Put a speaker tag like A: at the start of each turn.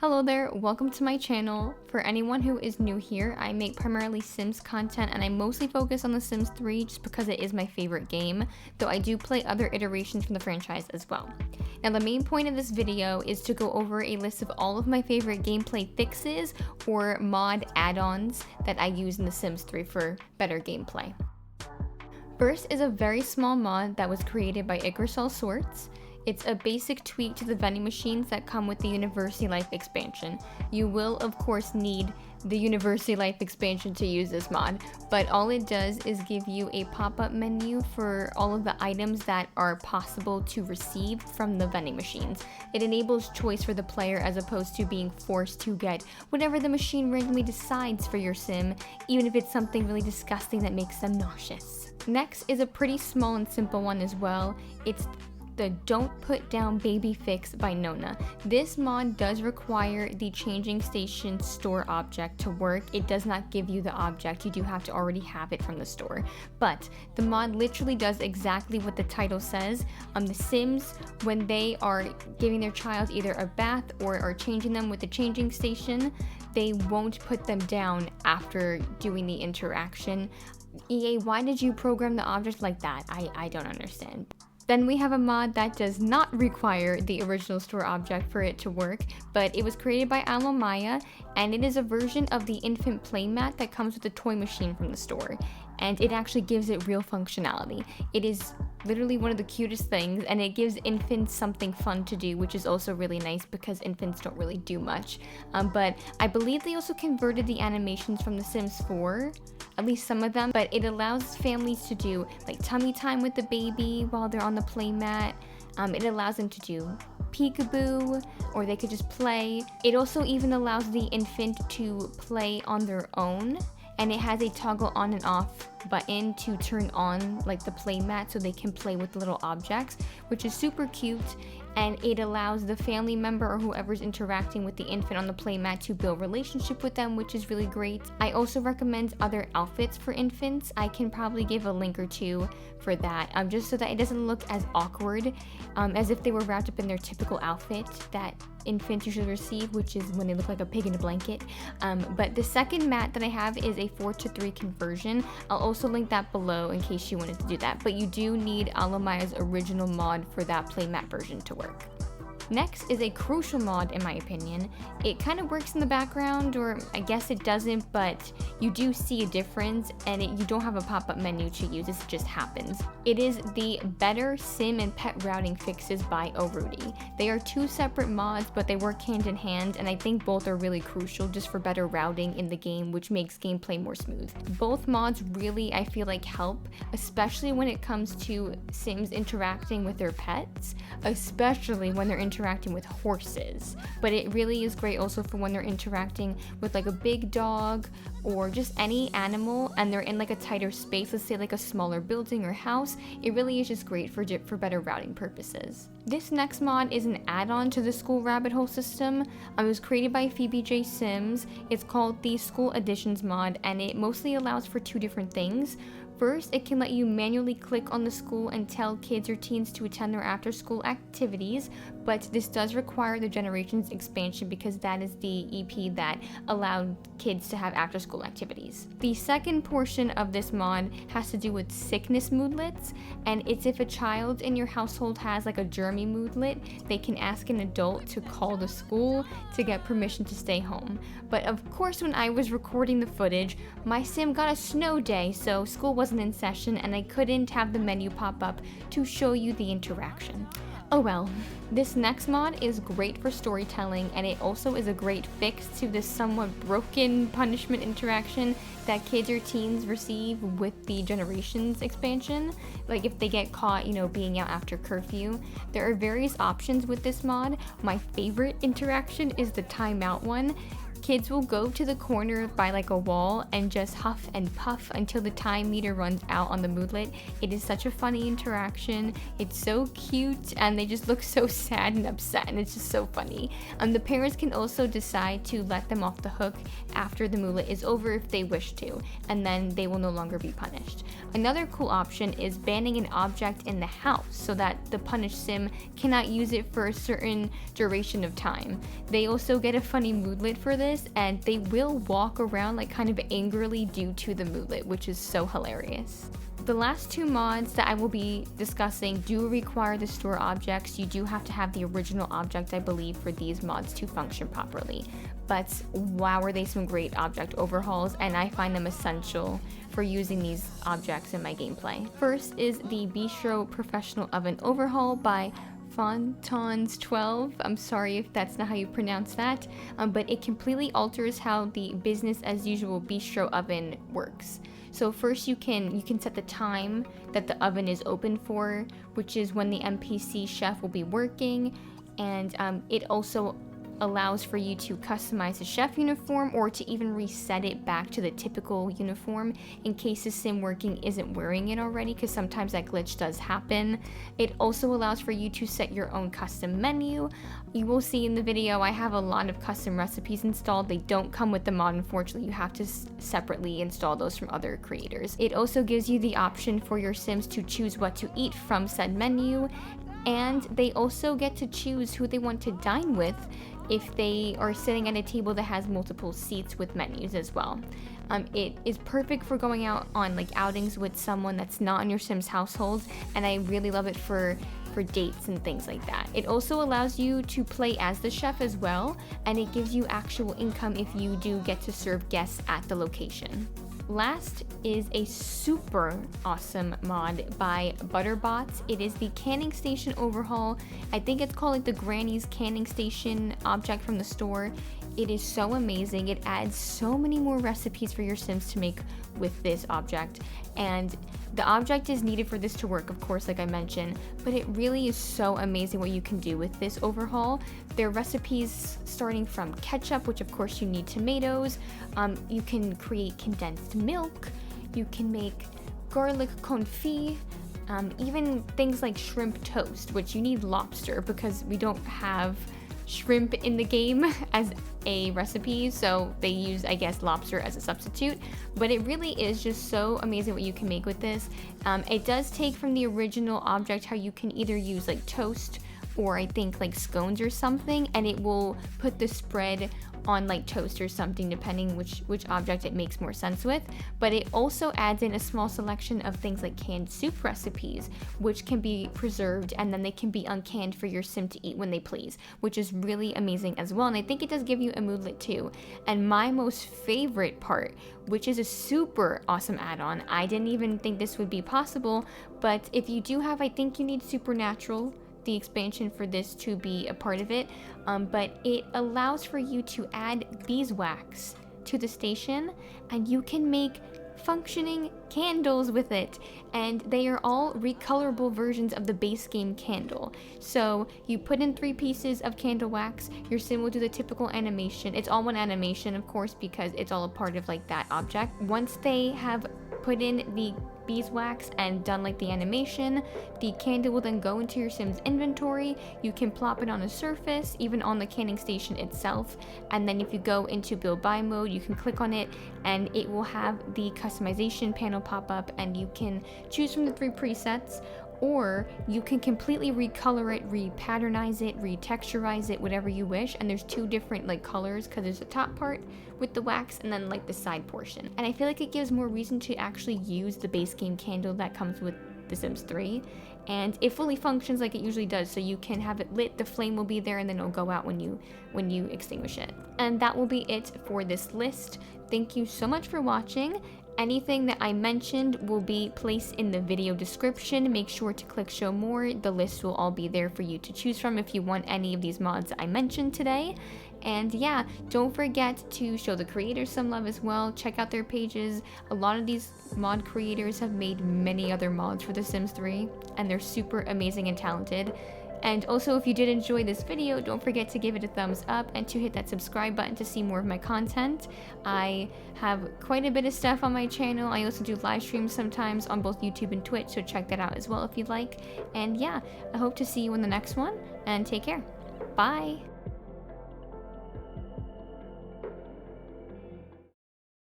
A: Hello there, welcome to my channel. For anyone who is new here, I make primarily Sims content and I mostly focus on The Sims 3 just because it is my favorite game, though I do play other iterations from the franchise as well. Now the main point of this video is to go over a list of all of my favorite gameplay fixes or mod add-ons that I use in The Sims 3 for better gameplay. First is a very small mod that was created by All Sorts. It's a basic tweak to the vending machines that come with the University Life expansion. You will, of course, need the University Life expansion to use this mod, but all it does is give you a pop-up menu for all of the items that are possible to receive from the vending machines. It enables choice for the player as opposed to being forced to get whatever the machine randomly decides for your sim, even if it's something really disgusting that makes them nauseous. Next is a pretty small and simple one as well. It's the Don't Put Down Baby fix by Nona. This mod does require the changing station store object to work. It does not give you the object, you do have to already have it from the store. But the mod literally does exactly what the title says. The Sims, when they are giving their child either a bath or are changing them with the changing station, they won't put them down after doing the interaction. EA, why did you program the object like that? I don't understand. Then we have a mod that does not require the original store object for it to work, but it was created by Maya, and it is a version of the infant playmat that comes with the toy machine from the store, and it actually gives it real functionality. It is literally one of the cutest things, and it gives infants something fun to do, which is also really nice because infants don't really do much. But I believe they also converted the animations from The Sims 4, at least some of them, but it allows families to do like tummy time with the baby while they're on the playmat. It allows them to do peekaboo, or they could just play. It also even allows the infant to play on their own, and it has a toggle on and off button to turn on like the playmat so they can play with the little objects, which is super cute. And it allows the family member or whoever's interacting with the infant on the playmat to build relationship with them, which is really great. I also recommend other outfits for infants. I can probably give a link or two for that, just so that it doesn't look as awkward as if they were wrapped up in their typical outfit that infants usually receive, which is when they look like a pig in a blanket. But the second mat that I have is a 4:3 conversion. I'll also link that below in case you wanted to do that, but you do need Maya's original mod for that playmat version to work. Next is a crucial mod in my opinion. It kind of works in the background, or I guess it doesn't, but you do see a difference, and you don't have a pop-up menu to use, this just happens. It is the Better Sim and Pet Routing Fixes by rudi. They are two separate mods, but they work hand in hand, and I think both are really crucial just for better routing in the game, which makes gameplay more smooth. Both mods really, I feel like, help, especially when it comes to Sims interacting with their pets, especially when they're interacting with horses. But it really is great also for when they're interacting with like a big dog or just any animal and they're in like a tighter space, let's say like a smaller building or house. It really is just great for better routing purposes. This next mod is an add-on to the school rabbit hole system. It was created by Phoebe J. Sims. It's called the School Additions mod, and it mostly allows for two different things. First, it can let you manually click on the school and tell kids or teens to attend their after-school activities, but this does require the Generations expansion because that is the EP that allowed kids to have after-school activities. The second portion of this mod has to do with sickness moodlets, and it's if a child in your household has like a germy moodlet, they can ask an adult to call the school to get permission to stay home. But of course, when I was recording the footage, my sim got a snow day, so school wasn't in session and I couldn't have the menu pop up to show you the interaction. Oh well. This next mod is great for storytelling, and it also is a great fix to this somewhat broken punishment interaction that kids or teens receive with the Generations expansion. Like if they get caught, being out after curfew. There are various options with this mod. My favorite interaction is the timeout one. Kids will go to the corner by like a wall and just huff and puff until the time meter runs out on the moodlet. It is such a funny interaction. It's so cute, and they just look so sad and upset, and it's just so funny. The parents can also decide to let them off the hook after the moodlet is over if they wish to, and then they will no longer be punished. Another cool option is banning an object in the house so that the punished sim cannot use it for a certain duration of time. They also get a funny moodlet for this, and they will walk around like kind of angrily due to the moodlet, which is so hilarious. The last two mods that I will be discussing do require the store objects. You do have to have the original object, I believe, for these mods to function properly. But wow, are they some great object overhauls, and I find them essential for using these objects in my gameplay. First is the Beastro Professional Oven Overhaul by Fontons12. I'm sorry if that's not how you pronounce that, but it completely alters how the business as usual Beastro Oven works. So first you can set the time that the oven is open for, which is when the NPC chef will be working, and it also allows for you to customize the chef uniform or to even reset it back to the typical uniform in case the sim working isn't wearing it already, because sometimes that glitch does happen. It also allows for you to set your own custom menu. You will see in the video I have a lot of custom recipes installed. They don't come with the mod, unfortunately. You have to separately install those from other creators. It also gives you the option for your sims to choose what to eat from said menu, and they also get to choose who they want to dine with if they are sitting at a table that has multiple seats with menus as well. It is perfect for going out on like outings with someone that's not in your Sims household, and I really love it for dates and things like that. It also allows you to play as the chef as well, and it gives you actual income if you do get to serve guests at the location. Last is a super awesome mod by Butterbots. It is the canning station overhaul. I think it's called like the Granny's canning station object from the store. It is so amazing. It adds so many more recipes for your sims to make with this object, and the object is needed for this to work, of course, like I mentioned, but it really is so amazing what you can do with this overhaul. There are recipes starting from ketchup, which of course you need tomatoes. You can create condensed milk. You can make garlic confit. Even things like shrimp toast, which you need lobster because we don't have shrimp in the game as a recipe, so they use, I guess, lobster as a substitute. But it really is just so amazing what you can make with this. It does take from the original object how you can either use like toast or I think like scones or something, and it will put the spread on like toast or something depending which object it makes more sense with. But it also adds in a small selection of things like canned soup recipes, which can be preserved and then they can be uncanned for your sim to eat when they please, which is really amazing as well. And I think it does give you a moodlet too. And my most favorite part, which is a super awesome add-on, I didn't even think this would be possible, but if you do have, I think you need Supernatural, the expansion for this, to be a part of it, but it allows for you to add beeswax to the station, and you can make functioning candles with it, and they are all recolorable versions of the base game candle. So you put in 3 pieces of candle wax, your sim will do the typical animation. It's all one animation, of course, because it's all a part of like that object. Once they have put in the beeswax and done like the animation, the candle will then go into your sim's inventory. You can plop it on a surface, even on the canning station itself, and then if you go into build buy mode, you can click on it and it will have the customization panel pop up, and you can choose from the 3 presets, or you can completely recolor it, repatternize it, retexturize it, whatever you wish. And there's 2 different like colors, because there's the top part with the wax and then like the side portion. And I feel like it gives more reason to actually use the base game candle that comes with The Sims 3. And it fully functions like it usually does, so you can have it lit, the flame will be there, and then it'll go out when you extinguish it. And that will be it for this list. Thank you so much for watching. Anything that I mentioned will be placed in the video description. Make sure to click show more. The list will all be there for you to choose from if you want any of these mods I mentioned today. And yeah, don't forget to show the creators some love as well. Check out their pages. A lot of these mod creators have made many other mods for The Sims 3, and they're super amazing and talented. And also, if you did enjoy this video, don't forget to give it a thumbs up and to hit that subscribe button to see more of my content. I have quite a bit of stuff on my channel. I also do live streams sometimes on both YouTube and Twitch, so check that out as well if you'd like. And yeah, I hope to see you in the next one, and take care. Bye!